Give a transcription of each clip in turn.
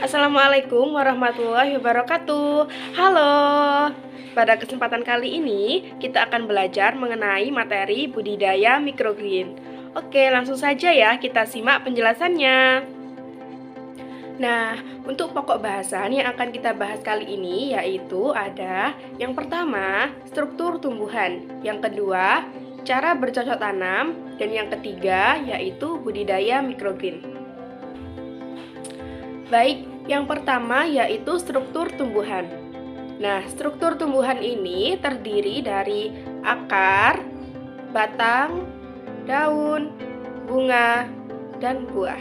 Assalamualaikum warahmatullahi wabarakatuh. Halo. Pada kesempatan kali ini kita akan belajar mengenai materi budidaya microgreen. Oke, langsung saja ya kita simak penjelasannya. Nah, untuk pokok bahasan yang akan kita bahas kali ini yaitu ada yang pertama, struktur tumbuhan, yang kedua, cara bercocok tanam, dan yang ketiga yaitu budidaya microgreen. Baik, yang pertama yaitu struktur tumbuhan. Nah, struktur tumbuhan ini terdiri dari akar, batang, daun, bunga, dan buah.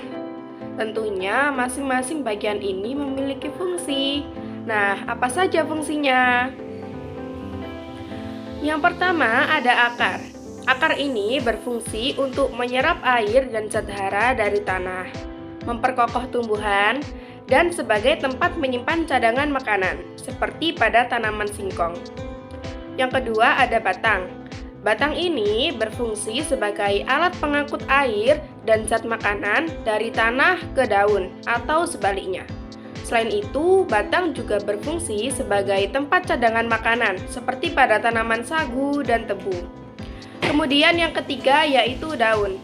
Tentunya masing-masing bagian ini memiliki fungsi. Nah, apa saja fungsinya? Yang pertama ada akar. Akar ini berfungsi untuk menyerap air dan zat hara dari tanah, memperkokoh tumbuhan, dan sebagai tempat menyimpan cadangan makanan, seperti pada tanaman singkong. Yang kedua ada batang. Batang ini berfungsi sebagai alat pengangkut air dan zat makanan dari tanah ke daun, atau sebaliknya. Selain itu, batang juga berfungsi sebagai tempat cadangan makanan, seperti pada tanaman sagu dan tebu. Kemudian yang ketiga yaitu daun.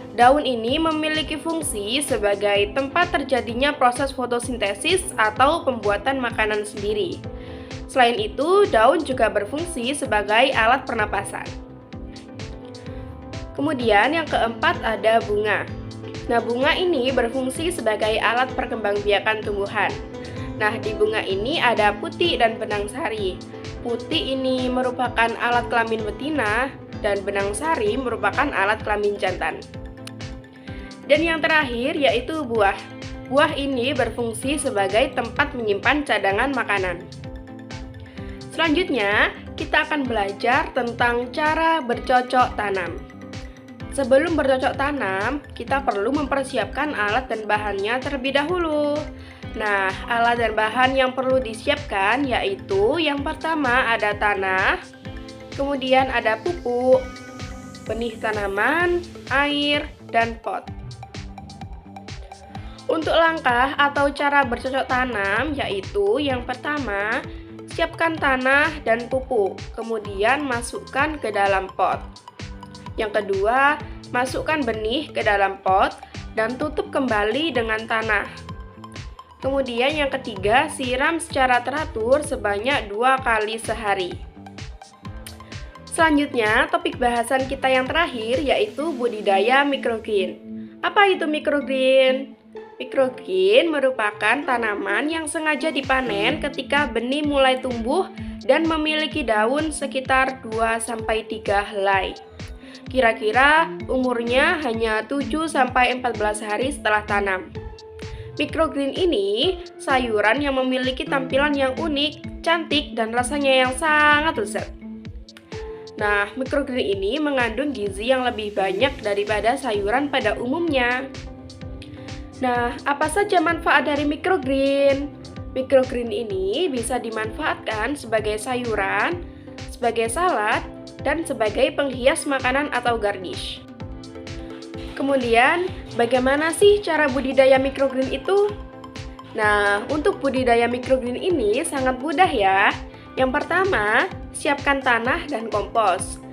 Daun ini memiliki fungsi sebagai tempat terjadinya proses fotosintesis atau pembuatan makanan sendiri. Selain itu, daun juga berfungsi sebagai alat pernapasan. Kemudian yang keempat ada bunga. Nah, bunga ini berfungsi sebagai alat perkembangbiakan tumbuhan. Nah, di bunga ini ada putik dan benang sari. Putik ini merupakan alat kelamin betina dan benang sari merupakan alat kelamin jantan. Dan yang terakhir yaitu buah. Buah ini berfungsi sebagai tempat menyimpan cadangan makanan. Selanjutnya, kita akan belajar tentang cara bercocok tanam. Sebelum bercocok tanam, kita perlu mempersiapkan alat dan bahannya terlebih dahulu. Nah, alat dan bahan yang perlu disiapkan yaitu yang pertama ada tanah, kemudian ada pupuk, benih tanaman, air, dan pot. Untuk langkah atau cara bercocok tanam yaitu yang pertama, siapkan tanah dan pupuk, kemudian masukkan ke dalam pot. Yang kedua, masukkan benih ke dalam pot dan tutup kembali dengan tanah. Kemudian yang ketiga, siram secara teratur sebanyak 2 kali sehari. Selanjutnya, topik bahasan kita yang terakhir yaitu budidaya microgreen. Apa itu microgreen? Microgreen merupakan tanaman yang sengaja dipanen ketika benih mulai tumbuh dan memiliki daun sekitar 2-3 helai. Kira-kira umurnya hanya 7-14 hari setelah tanam. Microgreen ini sayuran yang memiliki tampilan yang unik, cantik, dan rasanya yang sangat lezat. Nah, microgreen ini mengandung gizi yang lebih banyak daripada sayuran pada umumnya. Nah, apa saja manfaat dari microgreen? Microgreen ini bisa dimanfaatkan sebagai sayuran, sebagai salad, dan sebagai penghias makanan atau garnish. Kemudian, bagaimana sih cara budidaya microgreen itu? Nah, untuk budidaya microgreen ini sangat mudah ya. Yang pertama, siapkan tanah dan kompos.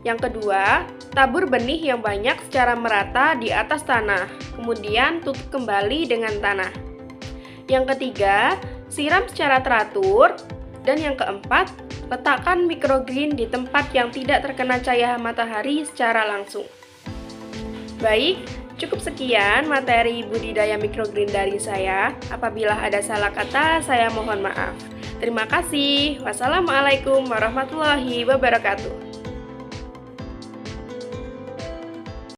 Yang kedua, tabur benih yang banyak secara merata di atas tanah, kemudian tutup kembali dengan tanah. Yang ketiga, siram secara teratur. Dan yang keempat, letakkan microgreen di tempat yang tidak terkena cahaya matahari secara langsung. Baik, cukup sekian materi budidaya microgreen dari saya. Apabila ada salah kata, saya mohon maaf. Terima kasih. Wassalamualaikum warahmatullahi wabarakatuh.